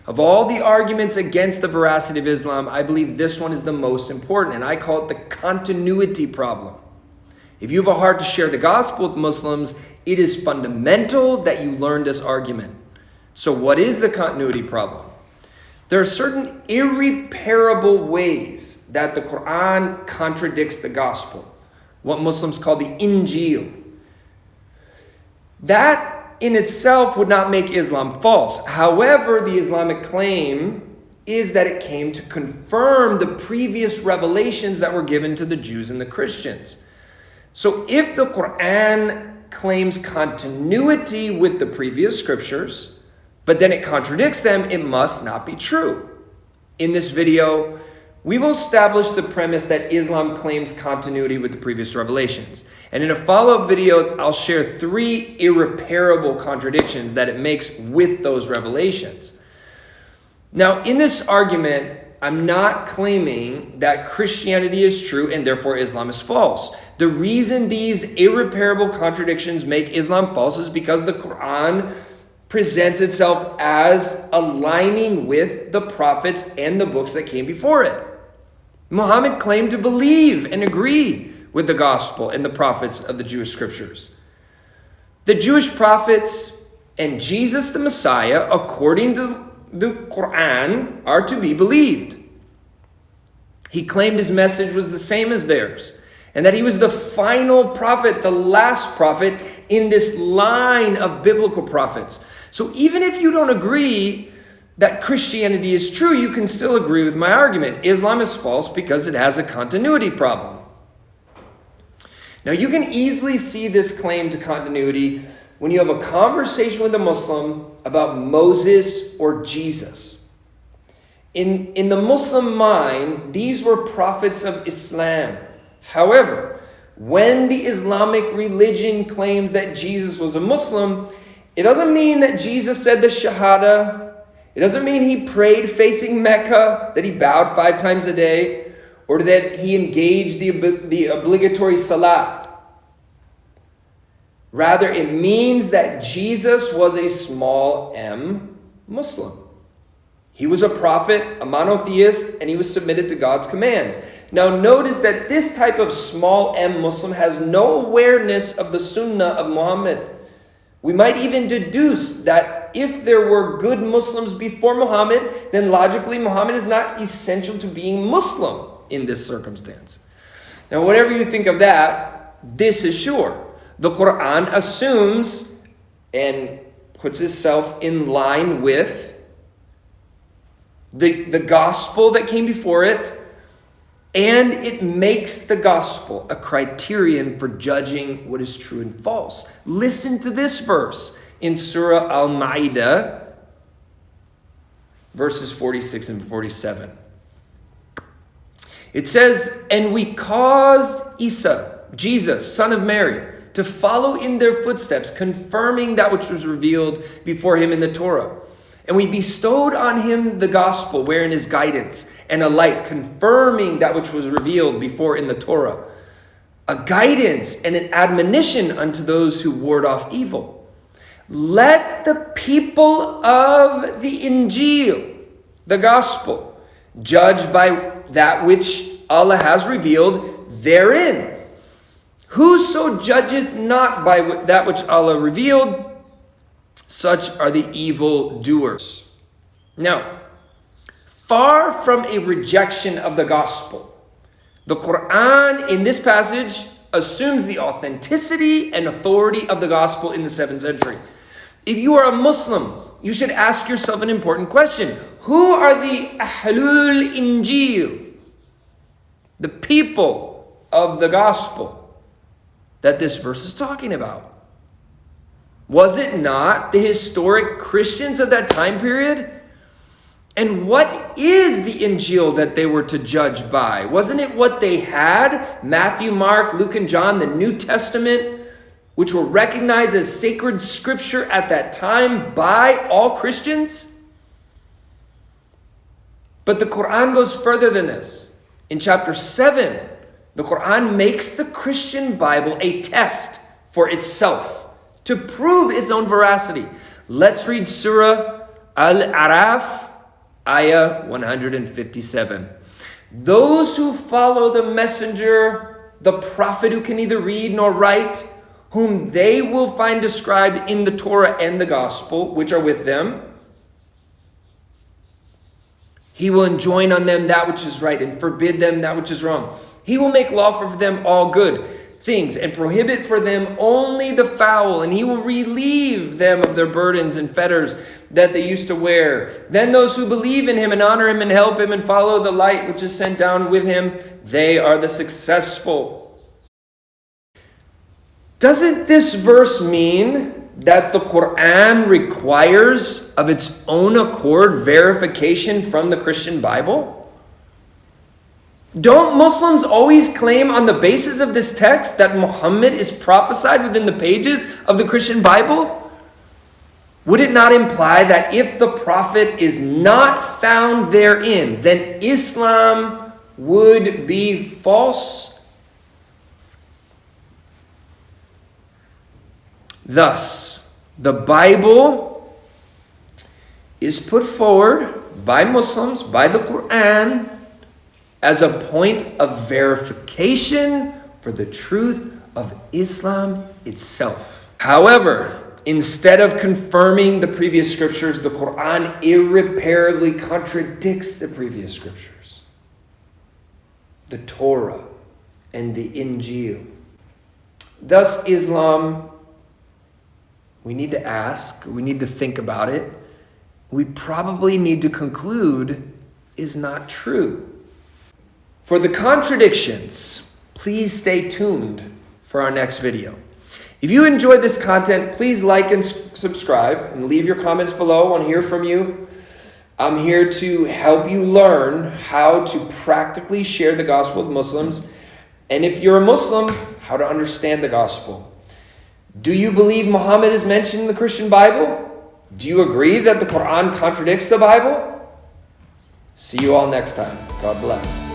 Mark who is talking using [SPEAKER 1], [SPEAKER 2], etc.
[SPEAKER 1] Of all the arguments against the veracity of Islam, I believe this one is the most important, and I call it the continuity problem. If you have a heart to share the gospel with Muslims, it is fundamental that you learn this argument. So what is the continuity problem? There are certain irreparable ways that the Qur'an contradicts the gospel, what Muslims call the Injil. That in itself would not make Islam false. However, the Islamic claim is that it came to confirm the previous revelations that were given to the Jews and the Christians. So if the Qur'an claims continuity with the previous scriptures, but then it contradicts them, it must not be true. In this video, we will establish the premise that Islam claims continuity with the previous revelations. And in a follow-up video, I'll share 3 irreparable contradictions that it makes with those revelations. Now, in this argument, I'm not claiming that Christianity is true and therefore Islam is false. The reason these irreparable contradictions make Islam false is because the Qur'an presents itself as aligning with the prophets and the books that came before it. Muhammad claimed to believe and agree with the gospel and the prophets of the Jewish scriptures. The Jewish prophets and Jesus the Messiah, according to the Qur'an, are to be believed. He claimed his message was the same as theirs, and that he was the final prophet, the last prophet in this line of biblical prophets. So even if you don't agree that Christianity is true, you can still agree with my argument. Islam is false because it has a continuity problem. Now, you can easily see this claim to continuity when you have a conversation with a Muslim about Moses or Jesus. In the Muslim mind, these were prophets of Islam. However, when the Islamic religion claims that Jesus was a Muslim, it doesn't mean that Jesus said the Shahada. It doesn't mean he prayed facing Mecca, that he bowed 5 times a day, or that he engaged the obligatory salah. Rather, it means that Jesus was a small m Muslim. He was a prophet, a monotheist, and he was submitted to God's commands. Now notice that this type of small m Muslim has no awareness of the Sunnah of Muhammad. We might even deduce that if there were good Muslims before Muhammad, then logically Muhammad is not essential to being Muslim in this circumstance. Now, whatever you think of that, this is sure. The Qur'an assumes and puts itself in line with the gospel that came before it, and it makes the gospel a criterion for judging what is true and false. Listen to this verse in Surah Al-Ma'idah, verses 46 and 47. It says, "And we caused Isa, Jesus, son of Mary, to follow in their footsteps, confirming that which was revealed before him in the Torah. And we bestowed on him the gospel, wherein is guidance, and a light, confirming that which was revealed before in the Torah, a guidance and an admonition unto those who ward off evil. Let the people of the Injil, the gospel, judge by that which Allah has revealed therein. Whoso judgeth not by that which Allah revealed, such are the evil doers." Now, far from a rejection of the gospel, the Qur'an in this passage assumes the authenticity and authority of the gospel in the 7th century. If you are a Muslim, you should ask yourself an important question. Who are the Ahlul Injil, the people of the gospel that this verse is talking about? Was it not the historic Christians of that time period? And what is the Injil that they were to judge by? Wasn't it what they had? Matthew, Mark, Luke, and John, the New Testament, which were recognized as sacred scripture at that time by all Christians? But the Quran goes further than this. In chapter 7, the Quran makes the Christian Bible a test for itself to prove its own veracity. Let's read Surah Al-Araf, Ayah 157. Those who follow the messenger, the prophet who can neither read nor write, whom they will find described in the Torah and the gospel, which are with them, he will enjoin on them that which is right and forbid them that which is wrong. He will make lawful for them all good things and prohibit for them only the foul, and he will relieve them of their burdens and fetters that they used to wear. Then those who believe in him and honor him and help him and follow the light which is sent down with him, they are the successful. Doesn't this verse mean that the Qur'an requires of its own accord verification from the Christian Bible? Don't Muslims always claim on the basis of this text that Muhammad is prophesied within the pages of the Christian Bible? Would it not imply that if the prophet is not found therein, then Islam would be false? Thus, the Bible is put forward by Muslims, by the Qur'an, as a point of verification for the truth of Islam itself. However, instead of confirming the previous scriptures, the Qur'an irreparably contradicts the previous scriptures, the Torah and the Injil. Thus, Islam, we need to ask, we need to think about it, we probably need to conclude is not true. For the contradictions, please stay tuned for our next video. If you enjoyed this content, please like and subscribe and leave your comments below. I want to hear from you. I'm here to help you learn how to practically share the gospel with Muslims. And if you're a Muslim, how to understand the gospel. Do you believe Muhammad is mentioned in the Christian Bible? Do you agree that the Quran contradicts the Bible? See you all next time. God bless.